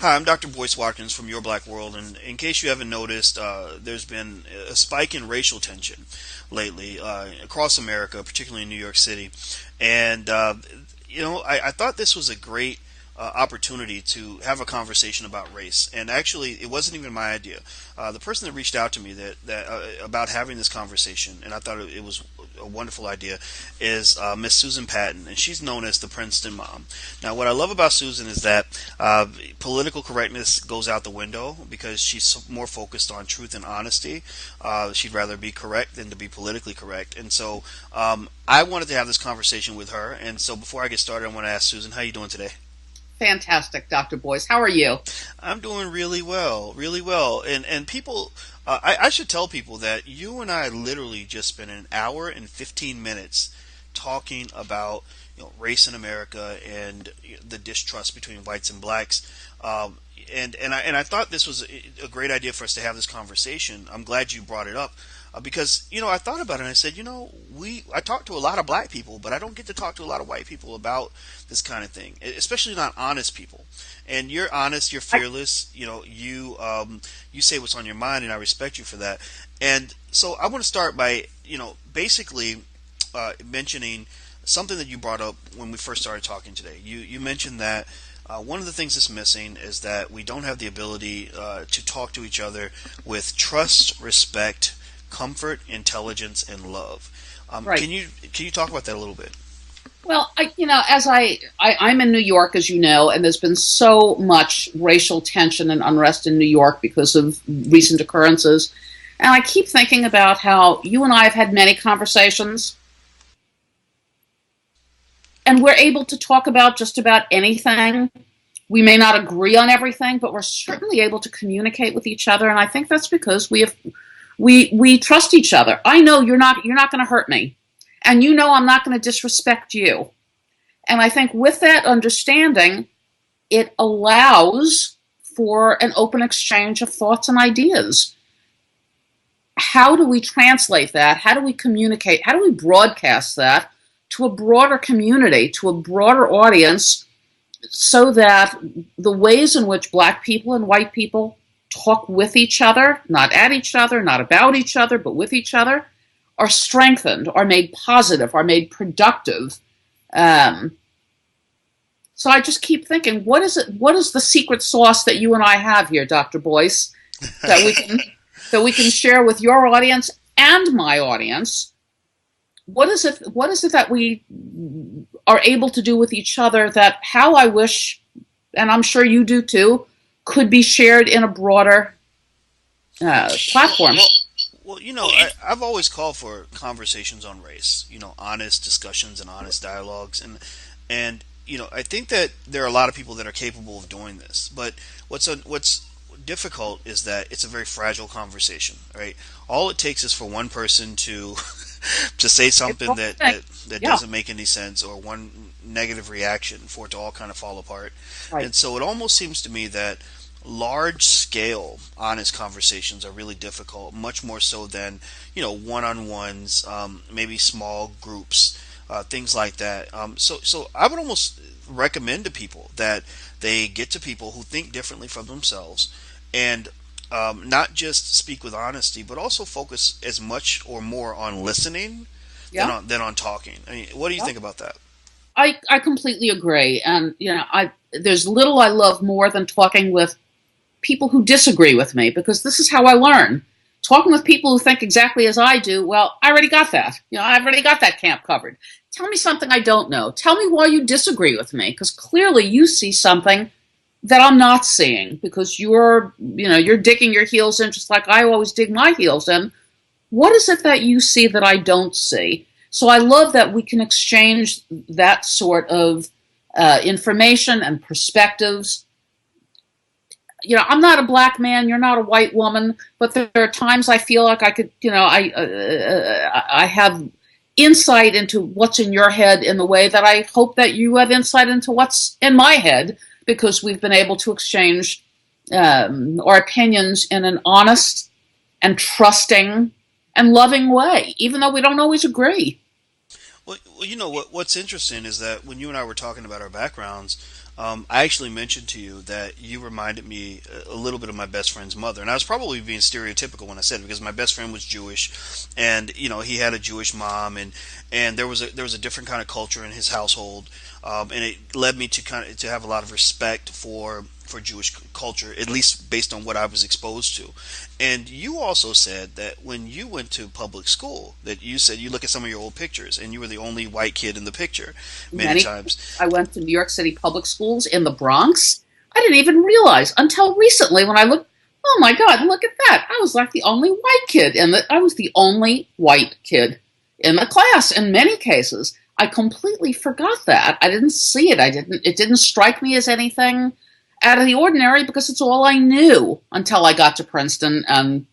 Hi, I'm Dr. Boyce Watkins from Your Black World, and in case you haven't noticed, there's been a spike in racial tension lately across America, particularly in New York City. And I thought this was a great opportunity to have a conversation about race. And actually, it wasn't even my idea. The person that reached out to me that about having this conversation, and I thought it was a wonderful idea, is Miss Susan Patton, and she's known as the Princeton Mom. Now, what I love about Susan is that political correctness goes out the window because she's more focused on truth and honesty. She'd rather be correct than to be politically correct, and so I wanted to have this conversation with her. And so, before I get started, I want to ask Susan, how are you doing today? Fantastic, Dr. Boyce. How are you? I'm doing really well, really well. And people, I should tell people that you and I literally just spent an hour and 15 minutes talking about race in America and the distrust between whites and blacks. And I thought this was a great idea for us to have this conversation. I'm glad you brought it up because I thought about it and I said, I talk to a lot of black people, but I don't get to talk to a lot of white people about this kind of thing, especially not honest people. And you're honest, you're fearless. You say what's on your mind, and I respect you for that. And so I want to start by basically mentioning something that you brought up when we first started talking today. You mentioned that one of the things that's missing is that we don't have the ability to talk to each other with trust, respect, comfort, intelligence, and love. Right. Can you talk about that a little bit? Well, I'm in New York, as you know, and there's been so much racial tension and unrest in New York because of recent occurrences. And I keep thinking about how you and I have had many conversations, and we're able to talk about just about anything. We may not agree on everything, but we're certainly able to communicate with each other. And I think that's because we trust each other. I know you're not going to hurt me, and I'm not going to disrespect you. And I think with that understanding, it allows for an open exchange of thoughts and ideas. How do we translate that? How do we communicate? How do we broadcast that to a broader community, to a broader audience, so that the ways in which black people and white people talk with each other, not at each other, not about each other, but with each other, are strengthened, are made positive, are made productive. So I just keep thinking, what is it? What is the secret sauce that you and I have here, Dr. Boyce, that we can share with your audience and my audience? What is it? What is it that we are able to do with each other that how I wish, and I'm sure you do too, could be shared in a broader platform? Well, I've always called for conversations on race, honest discussions and honest dialogues, and I think that there are a lot of people that are capable of doing this. But what's difficult is that it's a very fragile conversation, right? All it takes is for one person to to say something that doesn't make any sense, or one negative reaction for it to all kind of fall apart. Right. And so it almost seems to me that large scale honest conversations are really difficult, much more so than one-on-ones, maybe small groups, things like that. So I would almost recommend to people that they get to people who think differently from themselves, and not just speak with honesty, but also focus as much or more on listening Yeah. than on talking. I mean, what do you Yeah. think about that? I completely agree. And, there's little I love more than talking with people who disagree with me, because this is how I learn. Talking with people who think exactly as I do, well, I already got that. I've already got that camp covered. Tell me something I don't know. Tell me why you disagree with me, because clearly you see something that I'm not seeing, because you're digging your heels in just like I always dig my heels in. What is it that you see that I don't see? So I love that we can exchange that sort of information and perspectives. I'm not a black man, you're not a white woman, but there are times I feel like I could, I have insight into what's in your head in the way that I hope that you have insight into what's in my head, because we've been able to exchange our opinions in an honest and trusting and loving way, even though we don't always agree. Well, what's interesting is that when you and I were talking about our backgrounds, I actually mentioned to you that you reminded me a little bit of my best friend's mother, and I was probably being stereotypical when I said it because my best friend was Jewish, and he had a Jewish mom, and there was a different kind of culture in his household, and it led me to kind of to have a lot of respect for Jewish culture, at least based on what I was exposed to. And you also said that when you went to public school, that you said you look at some of your old pictures, and you were the only white kid in the picture many Many. times. I went to New York City public schools in the Bronx. I didn't even realize until recently when I looked. Oh my God! Look at that! I was like the only white kid in the. I was the only white kid in the class in many cases. I completely forgot that. I didn't see it. I didn't. It didn't strike me as anything out of the ordinary because it's all I knew until I got to Princeton, and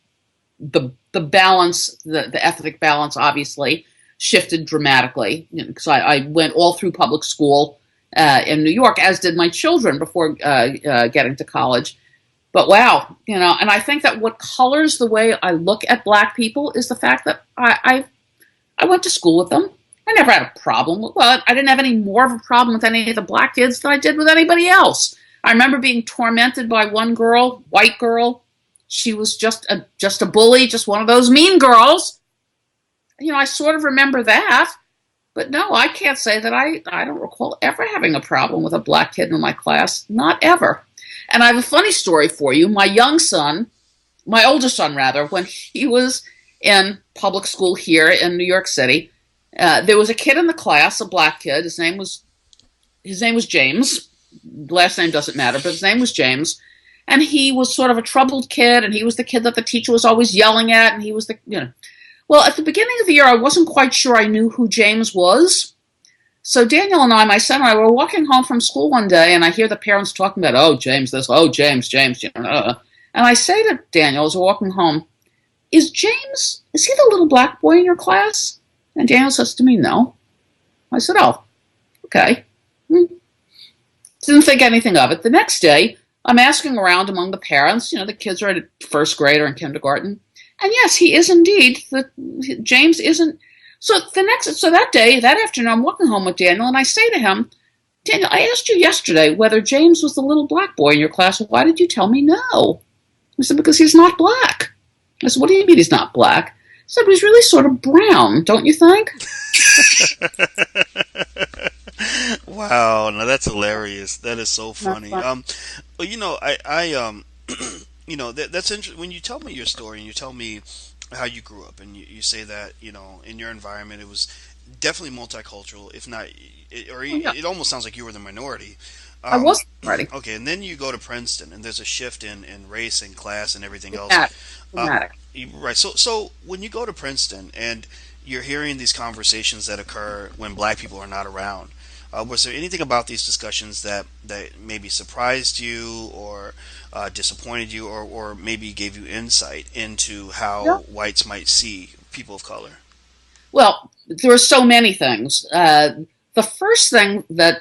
the balance, the ethnic balance, obviously shifted dramatically. Because I went all through public school in New York, as did my children before getting to college. But wow, and I think that what colors the way I look at black people is the fact that I went to school with them. I never had a problem with. Well, I didn't have any more of a problem with any of the black kids than I did with anybody else. I remember being tormented by one girl, white girl. She was just a bully, just one of those mean girls. I sort of remember that, but no, I can't say that I don't recall ever having a problem with a black kid in my class, not ever. And I have a funny story for you. My young son, my oldest son rather, when he was in public school here in New York City, there was a kid in the class, a black kid. His name was James. Last name doesn't matter, but his name was James. And he was sort of a troubled kid, and he was the kid that the teacher was always yelling at, and he was Well, at the beginning of the year, I wasn't quite sure I knew who James was. So Daniel and I, my son and I, were walking home from school one day, and I hear the parents talking about, oh, James this, oh, James. And I say to Daniel as we're walking home, is he the little black boy in your class? And Daniel says to me, no. I said, oh, okay. Didn't think anything of it. The next day, I'm asking around among the parents. The kids are at first grade or in kindergarten. And yes, he is indeed. James isn't. So that afternoon, I'm walking home with Daniel, and I say to him, Daniel, I asked you yesterday whether James was the little black boy in your class. Why did you tell me no? I said, because he's not black. I said, what do you mean he's not black? I said, but he's really sort of brown, don't you think? Wow, now that's hilarious. That is so funny. Well, that's interesting. When you tell me your story and you tell me how you grew up, and you say that in your environment it was definitely multicultural, if not, Oh, yeah. it almost sounds like you were the minority. I Um, was ready. okay, and then you go to Princeton, and there's a shift in race and class and everything else. Dramatic. Uh, Dramatic. right. So when you go to Princeton and you're hearing these conversations that occur when black people are not around, was there anything about these discussions that maybe surprised you or disappointed you or maybe gave you insight into Yeah. how whites might see people of color? Well, there are so many things. The first thing that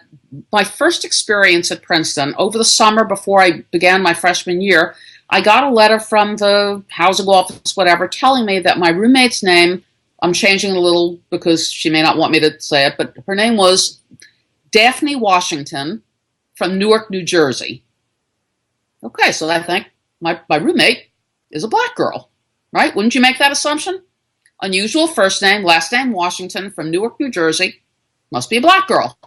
my first experience at Princeton over the summer before I began my freshman year, I got a letter from the housing office, whatever, telling me that my roommate's name, I'm changing it a little because she may not want me to say it, but her name was Daphne Washington from Newark, New Jersey. Okay, so I think my roommate is a black girl, right? Wouldn't you make that assumption? Unusual first name, last name Washington from Newark, New Jersey. Must be a black girl.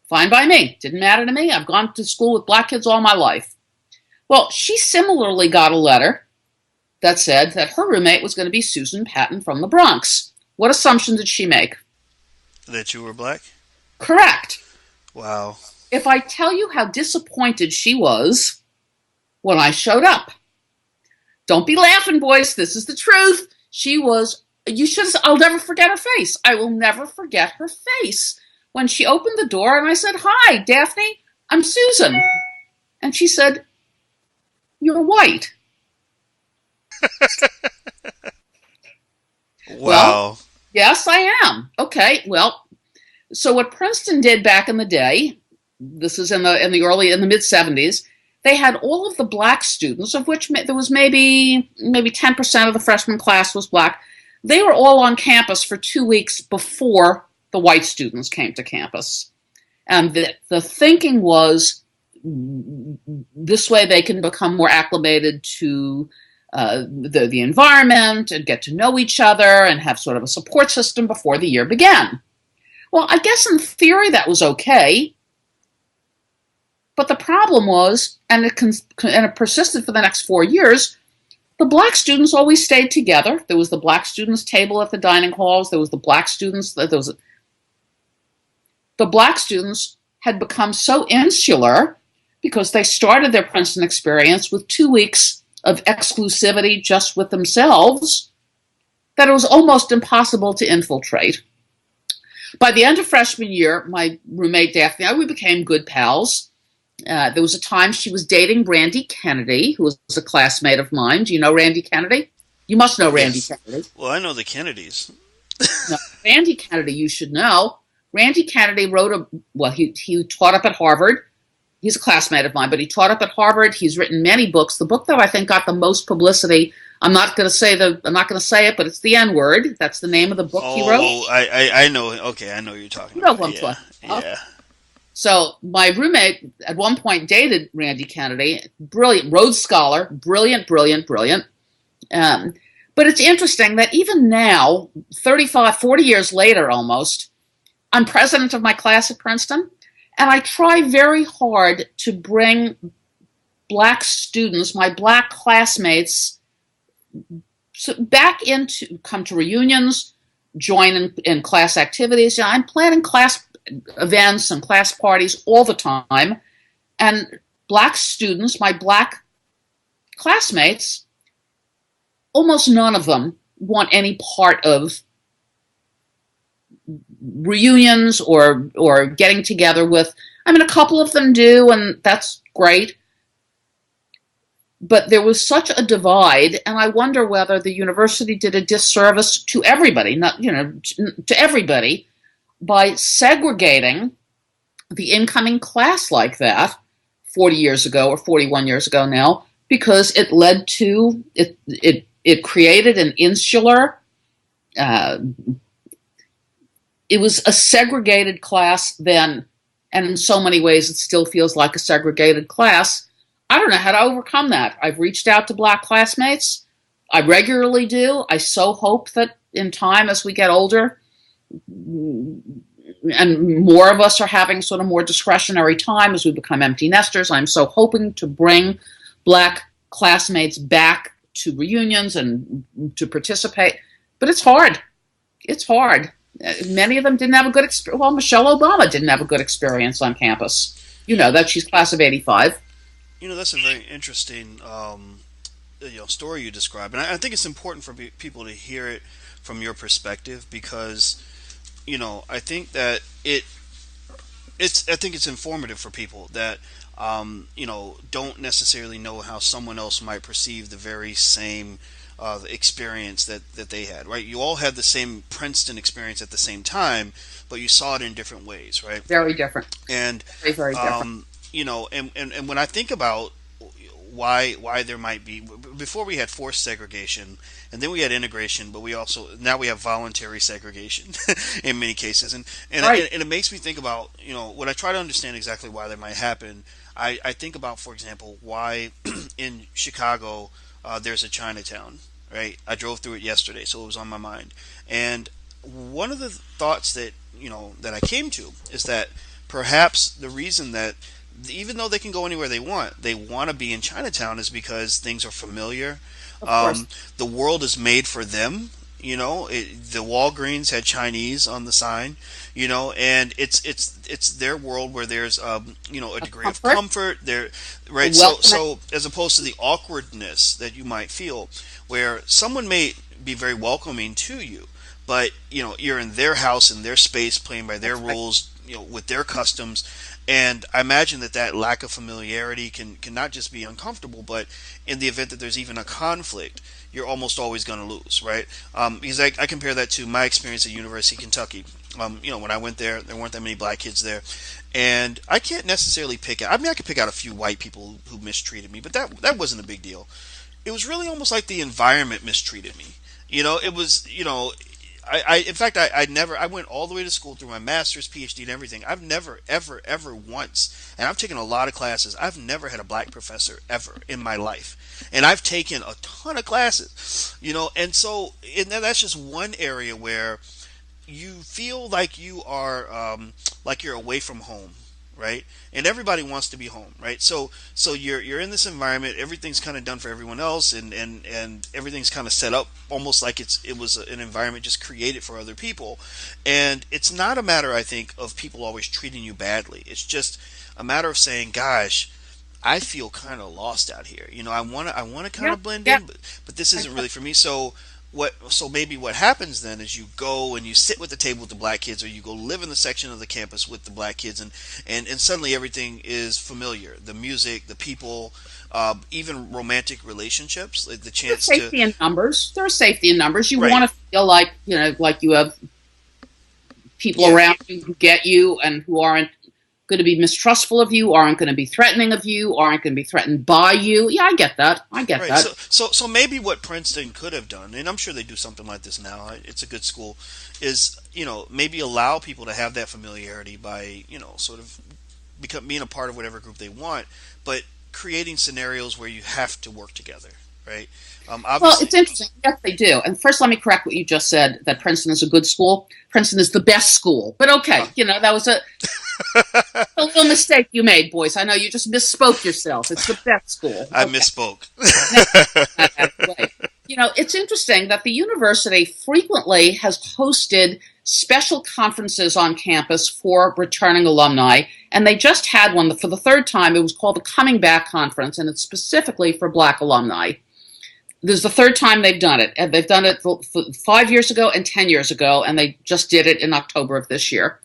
Fine by me. Didn't matter to me. I've gone to school with black kids all my life. Well, she similarly got a letter that said that her roommate was going to be Susan Patton from the Bronx. What assumption did she make? That you were black? Correct. Wow. If I tell you how disappointed she was when I showed up, don't be laughing, boys. This is the truth. She was, I'll never forget her face. I will never forget her face. When she opened the door and I said, hi, Daphne, I'm Susan. And she said, you're white. Well, Wow. yes, I am. Okay, well, so what Princeton did back in the day, this is in the mid 70s, they had all of the black students, of which there was maybe 10% of the freshman class was black. They were all on campus for 2 weeks before the white students came to campus. And the thinking was this way they can become more acclimated to the environment and get to know each other and have sort of a support system before the year began. Well, I guess in theory that was okay, but the problem was, and it persisted for the next 4 years. The black students always stayed together. There was the black students' table at the dining halls. There was the black students. The black students had become so insular because they started their Princeton experience with 2 weeks of exclusivity just with themselves that it was almost impossible to infiltrate. By the end of freshman year, my roommate Daphne and I, we became good pals. There was a time she was dating Randy Kennedy, who was a classmate of mine. Do you know Randy Kennedy? You must know Randy Yes. Kennedy. Well, I know the Kennedys. No, Randy Kennedy, you should know. Randy Kennedy he taught up at Harvard. He's a classmate of mine, but he taught up at Harvard. He's written many books. The book that I think got the most publicity, I'm not going to say it, but it's the N word. That's the name of the book he wrote. Oh, I know. Okay, I know what you're talking You know about. what I'm Yeah, talking about. yeah. So my roommate at one point dated Randy Kennedy, brilliant Rhodes Scholar, brilliant, brilliant, brilliant. Um, but it's interesting that even now, 35, 40 years later almost, I'm president of my class at Princeton, and I try very hard to bring black students, my black classmates, back into, come to reunions, join in class activities. You know, I'm planning class events and class parties all the time, and black students, my black classmates, almost none of them want any part of reunions or getting together with. I mean, a couple of them do, and that's great. But there was such a divide, and I wonder whether the university did a disservice to everybody, not to everybody, by segregating the incoming class like that 40 years ago or 41 years ago now, because it led to it created an insular. It was a segregated class then, and in so many ways it still feels like a segregated class. I don't know how to overcome that. I've reached out to black classmates. I regularly do. I so hope that in time, as we get older, and more of us are having sort of more discretionary time as we become empty nesters, I'm so hoping to bring black classmates back to reunions and to participate. But it's hard. It's hard. Many of them didn't have a good experience. Well, Michelle Obama didn't have a good experience on campus. You know that she's class of '85. That's a very interesting story you describe, and I think it's important for people to hear it from your perspective because I think that I think it's informative for people that don't necessarily know how someone else might perceive the very same experience that they had, right? You all had the same Princeton experience at the same time, but you saw it in different ways, right? Very different. And Very, very different. and when I think about why there might be, before we had forced segregation and then we had integration, but we also now we have voluntary segregation in many cases, Right. and it makes me think about when I try to understand exactly why that might happen. I think about, for example, why in Chicago there's a Chinatown, right? I drove through it yesterday, so it was on my mind. And one of the thoughts that that I came to is that perhaps the reason that even though they can go anywhere they want to be in Chinatown is because things are familiar. Of course. The world is made for them. The Walgreens had Chinese on the sign. And it's their world where there's a A degree of comfort. comfort there, A right? So welcome. so as opposed to the awkwardness that you might feel, where someone may be very welcoming to you, but you're in their house, in their space, playing by their That's right. rules, with their customs. And I imagine that lack of familiarity can not just be uncomfortable, but in the event that there's even a conflict, you're almost always going to lose, right? Because I compare that to my experience at University of Kentucky. When I went there weren't that many black kids there, and I can't necessarily pick out. I mean, I could pick out a few white people who mistreated me, but that wasn't a big deal. It was really almost like the environment mistreated me. It was. in fact, I never, I went all the way to school through my master's, PhD, and everything. I've never, ever, ever once, and I've taken a lot of classes. I've never had a black professor ever in my life, and I've taken a ton of classes, and so that's just one area where you feel like you are like you're away from home, right? And everybody wants to be home, right? So you're in this environment. Everything's kind of done for everyone else, and everything's kind of set up almost like it was an environment just created for other people. And it's not a matter, I think, of people always treating you badly. It's just a matter of saying, "Gosh, I feel kind of lost out here. I want to kind Yeah, of blend yeah. in, but this isn't really for me." So maybe what happens then is you go and you sit with the table with the black kids, or you go live in the section of the campus with the black kids, and suddenly everything is familiar. The music, the people, even romantic relationships, like the There's chance to safety in numbers. There's safety in numbers. You right, want to feel like, like you have people yeah, around you who get you and who aren't going to be mistrustful of you, aren't going to be threatening of you, aren't going to be threatened by you. Yeah, I get that. I get right. So, that. so maybe what Princeton could have done, and I'm sure they do something like this now. It's a good school, is maybe allow people to have that familiarity by sort of being a part of whatever group they want, but creating scenarios where you have to work together, right? Well, Obviously, it's interesting. Yes, they do. And first, let me correct what you just said, that Princeton is a good school. Princeton is the best school. But okay, that was a little mistake you made, Boyce. I know you just misspoke yourself. It's the best school. I Okay. misspoke. Now, not that way. It's interesting that the university frequently has hosted special conferences on campus for returning alumni, and they just had one for the third time. It was called the Coming Back Conference, and it's specifically for Black alumni. This is the third time they've done it, and they've done it 5 years ago and 10 years ago, and they just did it in October of this year.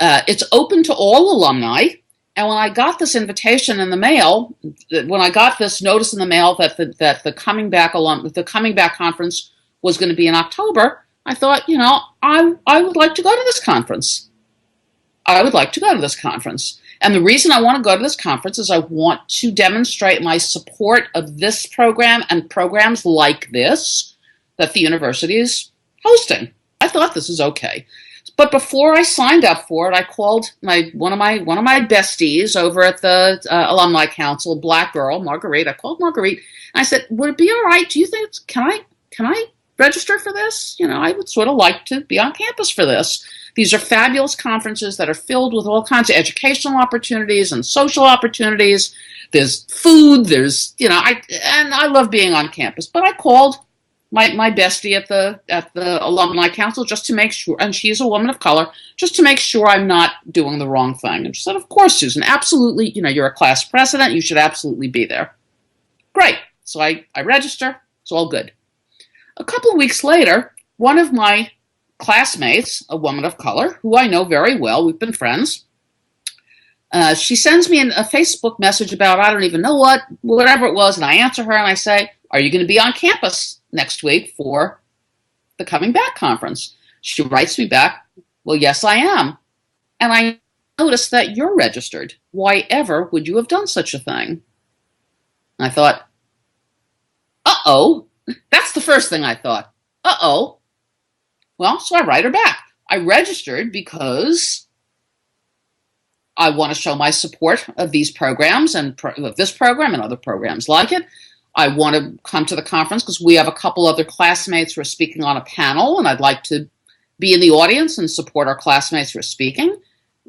It's open to all alumni. And when I got this invitation in the mail, when I got this notice in the mail that the Coming Back conference was going to be in October, I thought, I would like to go to this conference. I would like to go to this conference. And the reason I want to go to this conference is I want to demonstrate my support of this program and programs like this that the university is hosting. I thought this is okay. But before I signed up for it, I called one of my besties over at the alumni council, a black girl, Marguerite. I called Marguerite and I said, "Would it be all right? Do you think can I register for this? I would sort of like to be on campus for this. These are fabulous conferences that are filled with all kinds of educational opportunities and social opportunities. There's food. There's I love being on campus." But I called my bestie at the alumni council just to make sure, and she's a woman of color, just to make sure I'm not doing the wrong thing. And she said, "Of course, Susan, absolutely. You're a class president. You should absolutely be there." Great. So I register. It's all good. A couple of weeks later, one of my classmates, a woman of color, who I know very well, we've been friends, she sends me a Facebook message about, I don't even know whatever it was, and I answer her and I say, "Are you going to be on campus next week for the Coming Back conference?" She writes me back, "Well, yes, I am. And I noticed that you're registered. Why ever would you have done such a thing?" And I thought, uh-oh. That's the first thing I thought. Uh-oh. Well, so I write her back. I registered because I want to show my support of these programs and of this program and other programs like it. I want to come to the conference because we have a couple other classmates who are speaking on a panel, and I'd like to be in the audience and support our classmates who are speaking.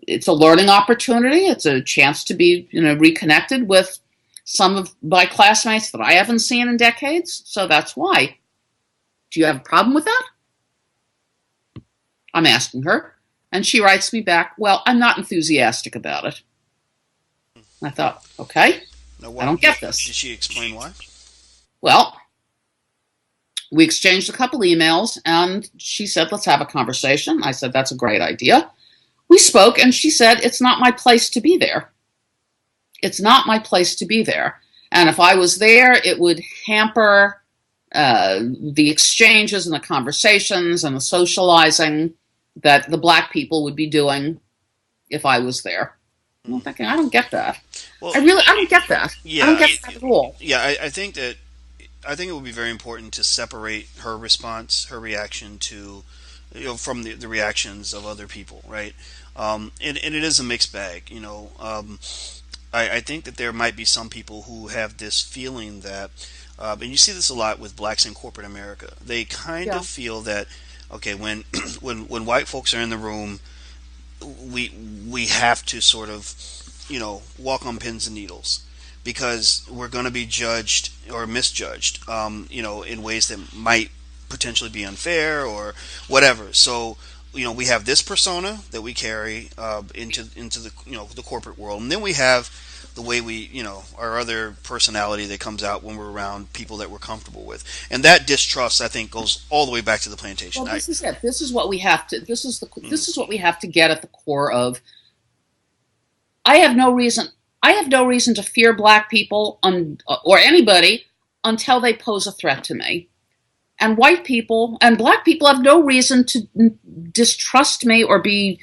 It's a learning opportunity. It's a chance to be, reconnected with some of my classmates that I haven't seen in decades. So that's why. Do you have a problem with that? I'm asking her. And she writes me back, "Well, I'm not enthusiastic about it." And I thought, okay, now, I what don't did, get this. did she explain why? Well, we exchanged a couple emails and she said, "Let's have a conversation." I said, "That's a great idea." We spoke and she said, "It's not my place to be there. It's not my place to be there. And if I was there, it would hamper the exchanges and the conversations and the socializing that the black people would be doing if I was there." I'm thinking, I don't get that. Well, I don't get that. I don't yeah, get that at all. yeah. I think it would be very important to separate her response, her reaction to from the reactions of other people, right? And it is a mixed bag. I think that there might be some people who have this feeling that, and you see this a lot with blacks in corporate America. They kind Yeah. of feel that, okay, when when white folks are in the room, we we have to sort of, walk on pins and needles because we're going to be judged or misjudged, in ways that might potentially be unfair or whatever. So, we have this persona that we carry into the the corporate world, and then we have the way we, our other personality that comes out when we're around people that we're comfortable with, and that distrust, I think, goes all the way back to the plantation. Well, this is it. This is what we have to. This is what we have to get at the core of. I have no reason. I have no reason to fear black people or anybody until they pose a threat to me. And white people and black people have no reason to distrust me or be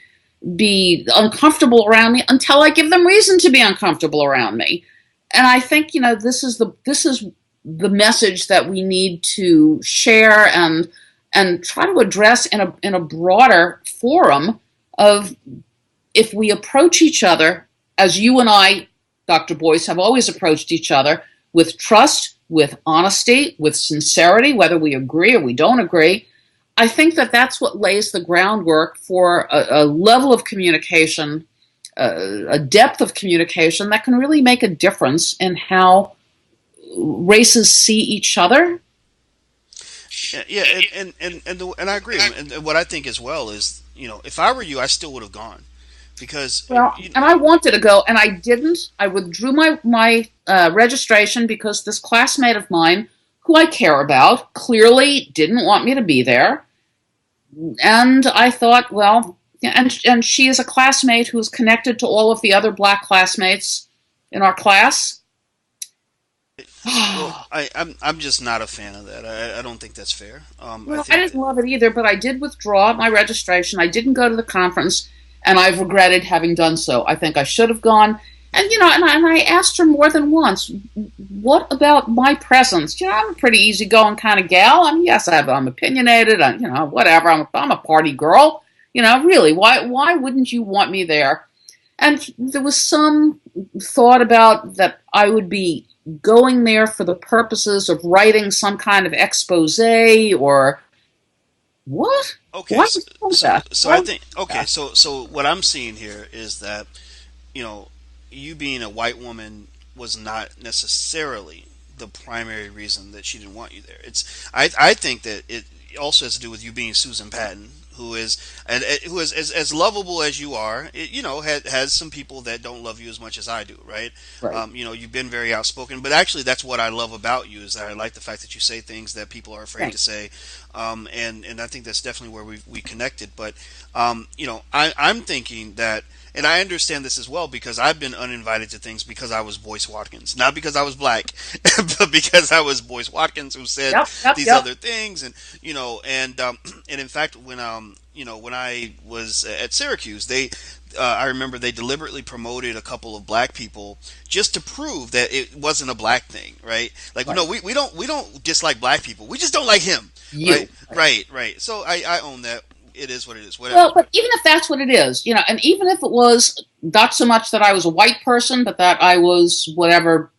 uncomfortable around me until I give them reason to be uncomfortable around me. And I think this is the message that we need to share and try to address in a broader forum of, if we approach each other as you and I, Dr. Boyce, have always approached each other, with trust, with honesty, with sincerity, whether we agree or we don't agree, I think that that's what lays the groundwork for a level of communication, a depth of communication that can really make a difference in how races see each other. Yeah, yeah, and I agree. And what I think as well is, if I were you, I still would have gone because Well, and I wanted to go, and I didn't. I withdrew my registration because this classmate of mine, who I care about, clearly didn't want me to be there. And I thought, well, and she is a classmate who's connected to all of the other black classmates in our class. well, Well, I'm just not a fan of that. I don't think that's fair. I I think didn't that, love it either, but I did withdraw my registration. I didn't go to the conference, and I've regretted having done so. I think I should have gone. And and I asked her more than once, what about my presence? I'm a pretty easygoing kind of gal. I mean, yes, I'm opinionated. Whatever. I'm a party girl. Really, why wouldn't you want me there? And there was some thought about that I would be going there for the purposes of writing some kind of expose or what? okay, Why so, would you do so that? so Why I would think, you do okay, that? so what I'm seeing here is that, you know, you being a white woman was not necessarily the primary reason that she didn't want you there. I think that it also has to do with you being Susan Patton, who is who is as lovable as you are. Has some people that don't love you as much as I do, right? Right. You've been very outspoken, but actually, that's what I love about you is that I like the fact that you say things that people are afraid to Thanks. say, and I think that's definitely where we connected. But I'm thinking that, and I understand this as well because I've been uninvited to things because I was Boyce Watkins, not because I was black, but because I was Boyce Watkins who said Yep. Yep. these Yep. other things, and in fact, when I was at Syracuse, I remember they deliberately promoted a couple of black people just to prove that it wasn't a black thing, right? Like, no, Right. we don't dislike black people. We just don't like him, right? You. Right. Right. So I own that. It is what it is. Whatever. Well, but even if that's what it is, and even if it was not so much that I was a white person, but that I was whatever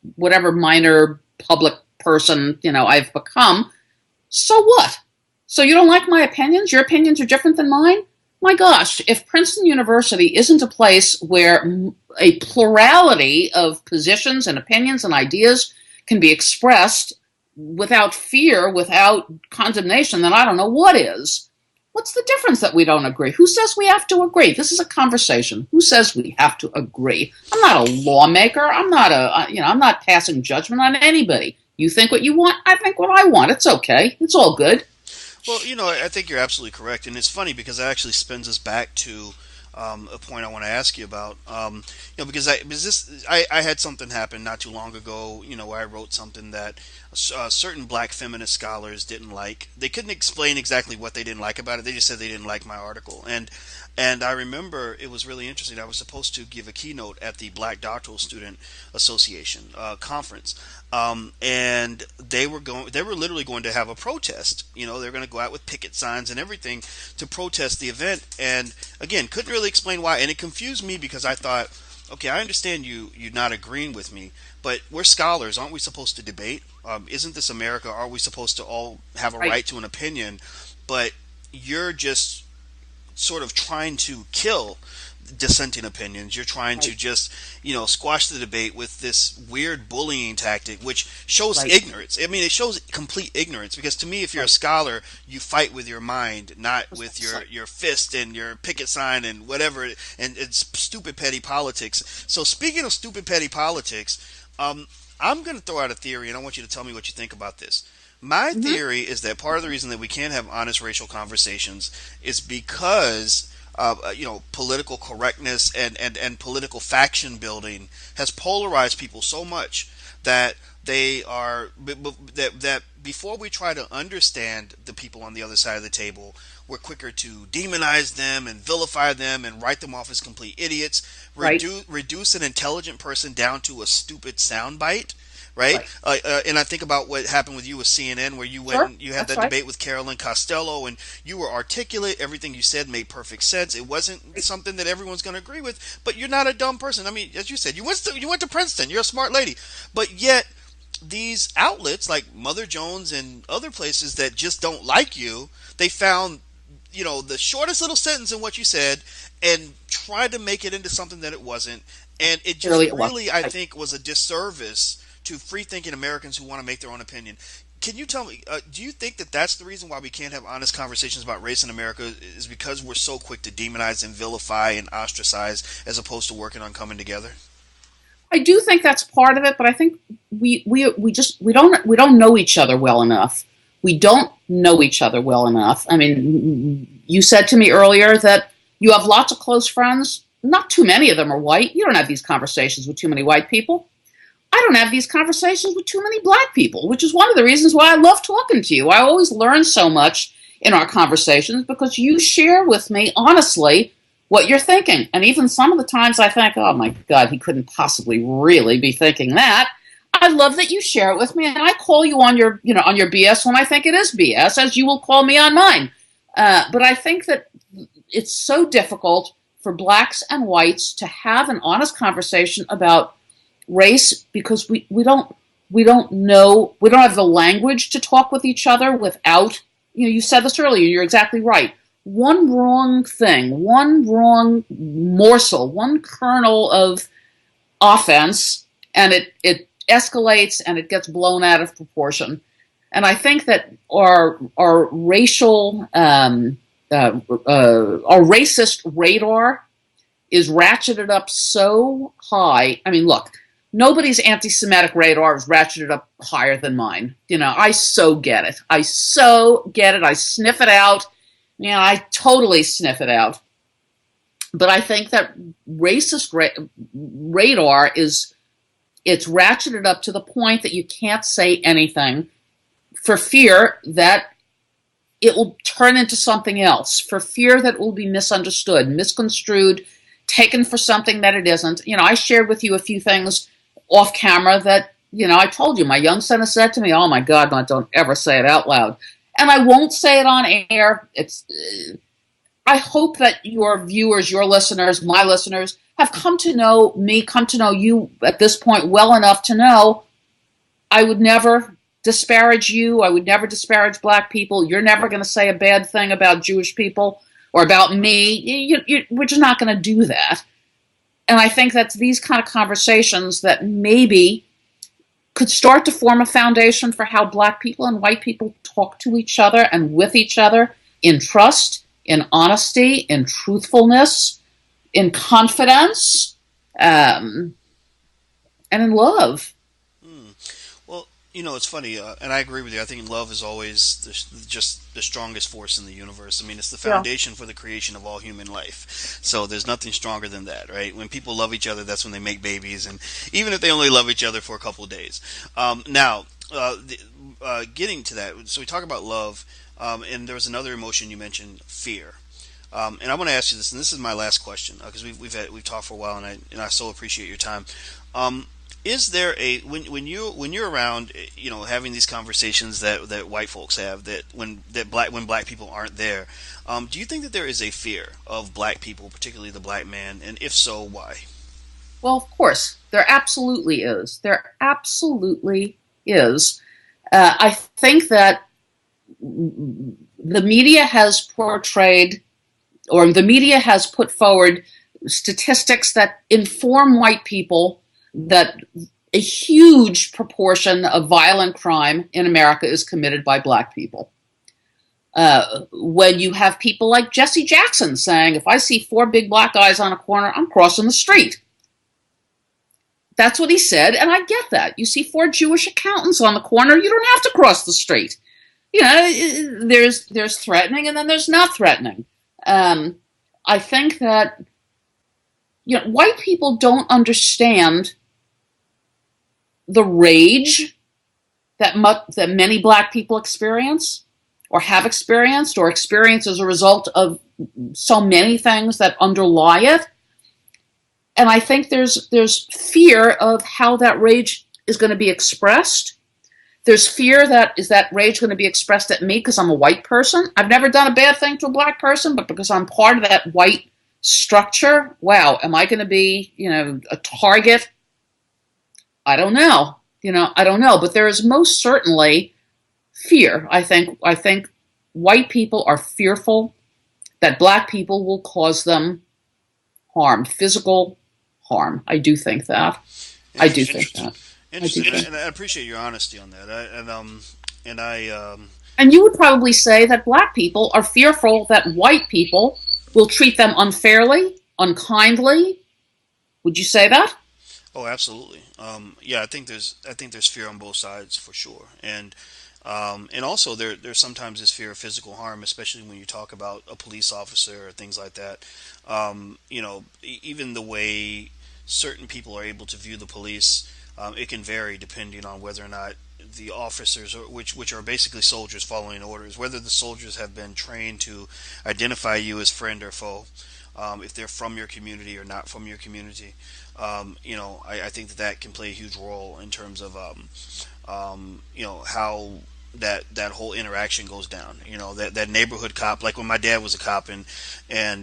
minor public person, I've become, so what? So you don't like my opinions? Your opinions are different than mine? My gosh, if Princeton University isn't a place where a plurality of positions and opinions and ideas can be expressed without fear, without condemnation, then I don't know what is. What's the difference that we don't agree? Who says we have to agree? This is a conversation. Who says we have to agree? I'm not a lawmaker. I'm not passing judgment on anybody. You think what you want, I think what I want. It's okay. It's all good. Well, I think you're absolutely correct, and it's funny because that actually spins us back to a point I want to ask you about. I had something happen not too long ago. Where I wrote something that certain black feminist scholars didn't like. They couldn't explain exactly what they didn't like about it. They just said they didn't like my article, and I remember it was really interesting. I was supposed to give a keynote at the Black Doctoral Student Association conference, and they were literally going to have a protest. They're going to go out with picket signs and everything to protest the event. And again, couldn't really explain why, and it confused me because I thought, okay, I understand you not agreeing with me, but we're scholars, aren't we supposed to debate? Isn't this America? Are we supposed to all have a Right. right to an opinion? But you're just sort of trying to kill dissenting opinions. You're trying to Right. just, squash the debate with this weird bullying tactic, which shows Right. ignorance. I mean, it shows complete ignorance because to me, if you're a Right. scholar, you fight with your mind, not with Precisely. your fist and your picket sign and whatever, and it's stupid petty politics. So speaking of stupid petty politics, I'm going to throw out a theory, and I want you to tell me what you think about this. My Hmm. theory is that part of the reason that we can't have honest racial conversations is because political correctness and political faction building has polarized people so much that they are that before we try to understand the people on the other side of the table, we're quicker to demonize them and vilify them and write them off as complete idiots, Right. reduce an intelligent person down to a stupid soundbite, right? Right. And I think about what happened with you with CNN, where you went Sure. and you had That's that right. debate with Carolyn Costello, and you were articulate. Everything you said made perfect sense. It wasn't Right. something that everyone's going to agree with, but you're not a dumb person. I mean, as you said, you went to Princeton. You're a smart lady, but yet these outlets like Mother Jones and other places that just don't like you, they found the shortest little sentence in what you said and tried to make it into something that it wasn't, and it just Clearly, it was. really, I Right. think, was a disservice to free thinking Americans who want to make their own opinion. Can you tell me, do you think that that's the reason why we can't have honest conversations about race in America, is because we're so quick to demonize and vilify and ostracize as opposed to working on coming together? I do think that's part of it, but I think we don't know each other well enough. We don't know each other well enough. I mean, you said to me earlier that you have lots of close friends. Not too many of them are white. You don't have these conversations with too many white people. I don't have these conversations with too many black people, which is one of the reasons why I love talking to you. I always learn so much in our conversations because you share with me honestly what you're thinking. And even some of the times I think, oh my God, he couldn't possibly really be thinking that. I love that you share it with me, and I call you on your BS when I think it is BS, as you will call me on mine. But I think that it's so difficult for blacks and whites to have an honest conversation about race because we don't have the language to talk with each other without, you said this earlier, you're exactly right. One wrong thing, one wrong morsel, one kernel of offense, and it escalates and it gets blown out of proportion. And I think that our racial our racist radar is ratcheted up so high. I mean, look, nobody's anti-Semitic radar is ratcheted up higher than mine. I so get it. I so get it. I sniff it out. I totally sniff it out. But I think that racist radar it's ratcheted up to the point that you can't say anything for fear that it will turn into something else, for fear that it will be misunderstood, misconstrued, taken for something that it isn't. I shared with you a few things off camera that, I told you, my young son has said to me, oh my God, don't ever say it out loud. And I won't say it on air. I hope that your viewers, your listeners, my listeners have come to know me, come to know you at this point well enough to know I would never disparage you. I would never disparage black people. You're never going to say a bad thing about Jewish people or about me. We're just not going to do that. And I think that's these kind of conversations that maybe could start to form a foundation for how black people and white people talk to each other and with each other in trust, in honesty, in truthfulness, in confidence, and in love. Hmm. Well, It's funny, and I agree with you. I think love is always just the strongest force in the universe. I mean, it's the Yeah. foundation for the creation of all human life. So there's nothing stronger than that, right? When people love each other, that's when they make babies, and even if they only love each other for a couple of days. Now, getting to that, so we talk about love, and there was another emotion you mentioned, fear. And I want to ask you this, and this is my last question because we've talked for a while, and I so appreciate your time. Um, is there a when you're around, having these conversations that white folks have when black people aren't there, do you think that there is a fear of black people, particularly the black man, and if so, why? Well, of course, there absolutely is. There absolutely is. I think that the media has portrayed, or the media has put forward statistics that inform white people that a huge proportion of violent crime in America is committed by black people. When you have people like Jesse Jackson saying, if I see four big black guys on a corner, I'm crossing the street. That's what he said, and I get that. You see four Jewish accountants on the corner, you don't have to cross the street. There's threatening, and then there's not threatening. Um, I think that white people don't understand the rage that many black people experience, or have experienced, or experience as a result of so many things that underlie it. And I think there's fear of how that rage is going to be expressed. There's fear that is that rage going to be expressed at me because I'm a white person. I've never done a bad thing to a black person, but because I'm part of that white structure, wow, am I going to be, a target? I don't know. I don't know. But there is most certainly fear. I think white people are fearful that black people will cause them harm, physical harm. I do think that. I do Interesting, think that. I do interesting, and think. I appreciate your honesty on that. And I And you would probably say that black people are fearful that white people will treat them unfairly, unkindly. Would you say that? Oh, absolutely. Yeah, I think there's fear on both sides for sure, and also there's sometimes this fear of physical harm, especially when you talk about a police officer or things like that. Even the way certain people are able to view the police, it can vary depending on whether or not the officers, which are basically soldiers following orders, whether the soldiers have been trained to identify you as friend or foe, if they're from your community or not from your community. I think that can play a huge role in terms of how that whole interaction goes down. That neighborhood cop, like when my dad was a cop, and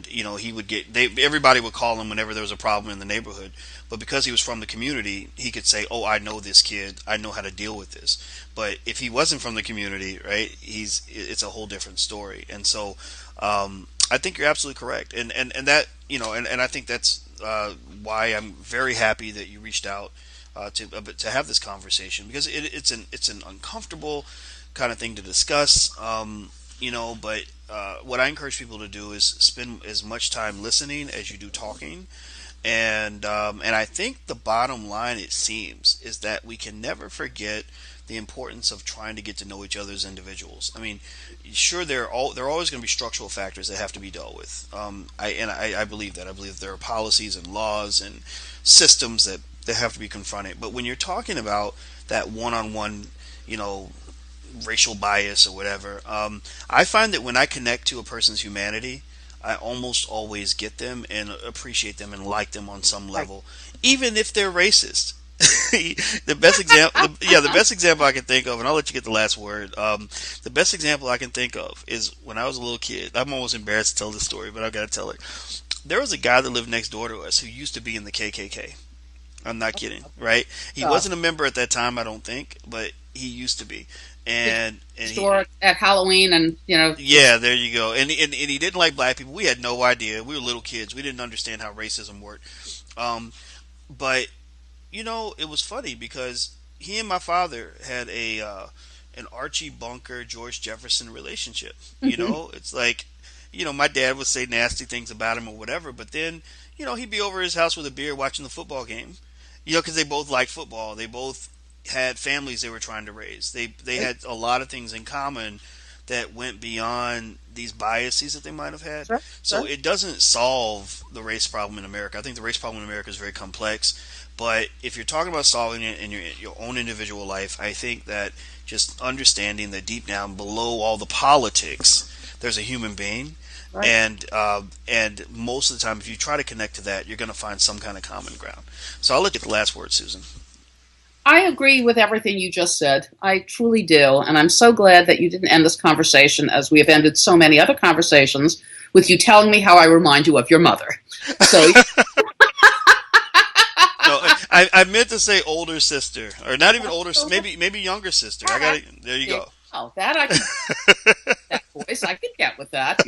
he would everybody would call him whenever there was a problem in the neighborhood. But because he was from the community, he could say, "Oh, I know this kid. I know how to deal with this." But if he wasn't from the community, right, it's a whole different story. And so, I think you're absolutely correct, and that and I think that's why I'm very happy that you reached out to have this conversation, because it's an uncomfortable kind of thing to discuss. But what I encourage people to do is spend as much time listening as you do talking. And I think the bottom line, it seems, is that we can never forget the importance of trying to get to know each other as individuals. I mean, sure, there are always going to be structural factors that have to be dealt with. I believe that. I believe there are policies and laws and systems that have to be confronted. But when you're talking about that one-on-one, you know, racial bias or whatever, I find that when I connect to a person's humanity, I almost always get them and appreciate them and like them on some Right. level, even if they're racist. The best example I can think of, and I'll let you get the last word. The best example I can think of is when I was a little kid. I'm almost embarrassed to tell this story, but I've got to tell it. There was a guy that lived next door to us who used to be in the KKK. I'm not kidding, right? He Uh, wasn't a member at that time, I don't think, but he used to be. And he Store at Halloween, and Yeah, there you go. And he didn't like black people. We had no idea. We were little kids. We didn't understand how racism worked. Um, but it was funny because he and my father had a an Archie Bunker George Jefferson relationship. It's like my dad would say nasty things about him or whatever, but then he'd be over his house with a beer watching the football game. Because they both like football. They both had families they were trying to raise. They had a lot of things in common that went beyond these biases that they might have had. Sure, So sure. it doesn't solve the race problem in America. I think the race problem in America is very complex. But if you're talking about solving it in your own individual life, I think that just understanding that deep down below all the politics, there's a human being, Right. and most of the time, if you try to connect to that, you're going to find some kind of common ground. So I'll let you get the last word, Susan. I agree with everything you just said. I truly do. And I'm so glad that you didn't end this conversation as we have ended so many other conversations with you telling me how I remind you of your mother. So, No, I meant to say older sister, or not even older, maybe younger sister. I got it. There you go. oh, that I could, that voice, I could get with that.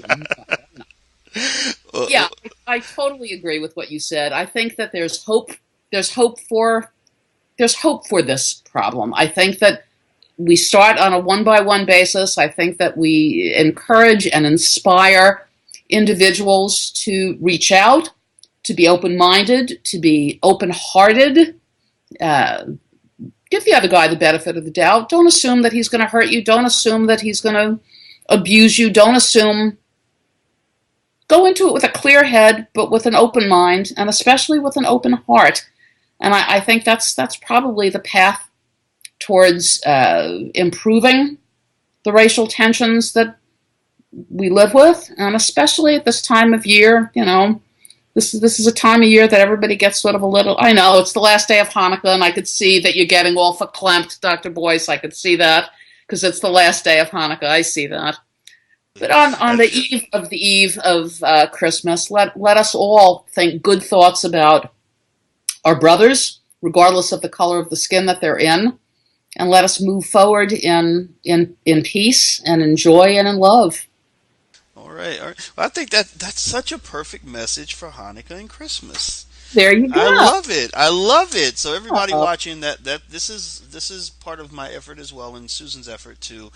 Uh, Yeah, I totally agree with what you said. I think that there's hope. There's hope for there's hope for this problem. I think that we start on a one by one basis. I think that we encourage and inspire individuals to reach out, to be open minded, to be open hearted. Uh, Give the other guy the benefit of the doubt. Don't assume that he's going to hurt you. Don't assume that he's going to abuse you. Don't assume. Go into it with a clear head, but with an open mind, and especially with an open heart. And I think that's probably the path towards improving the racial tensions that we live with, and especially at this time of year. This is a time of year that everybody gets sort of a little. I know it's the last day of Hanukkah, and I could see that you're getting all verklempt, Dr. Boyce. I could see that because it's the last day of Hanukkah. I see that. But on the eve of Christmas, let us all think good thoughts about our brothers, regardless of the color of the skin that they're in, and let us move forward in peace and in joy and in love. all right, all right. Well, I think that's such a perfect message for Hanukkah and Christmas. There you I go. love it. I love it. So everybody Oh, watching, that this is part of my effort as well, and Susan's effort to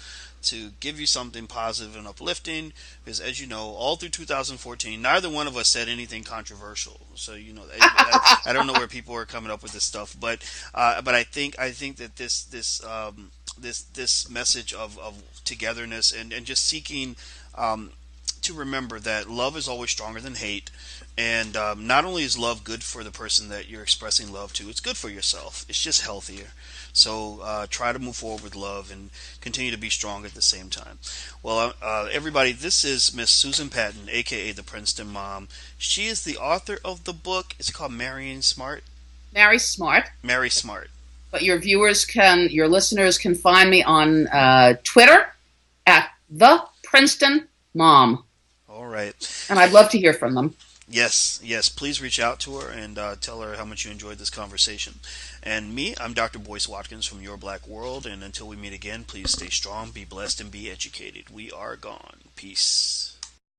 give you something positive and uplifting. Because as you know, all through 2014, neither one of us said anything controversial. So I don't know where people are coming up with this stuff, but I think that this message of togetherness and just seeking. To remember that love is always stronger than hate, and not only is love good for the person that you're expressing love to, it's good for yourself. It's just healthier. So try to move forward with love and continue to be strong at the same time. Well, everybody, this is Miss Susan Patton, aka the Princeton Mom. She is the author of the book. It's called Marrying Smart. Mary Smart. Mary Smart. But your listeners can find me on Twitter at the Princeton Mom, All right. and I'd love to hear from them. Yes, yes. Please reach out to her and tell her how much you enjoyed this conversation. And me, I'm Dr. Boyce Watkins from Your Black World. And until we meet again, please stay strong, be blessed, and be educated. We are gone. Peace.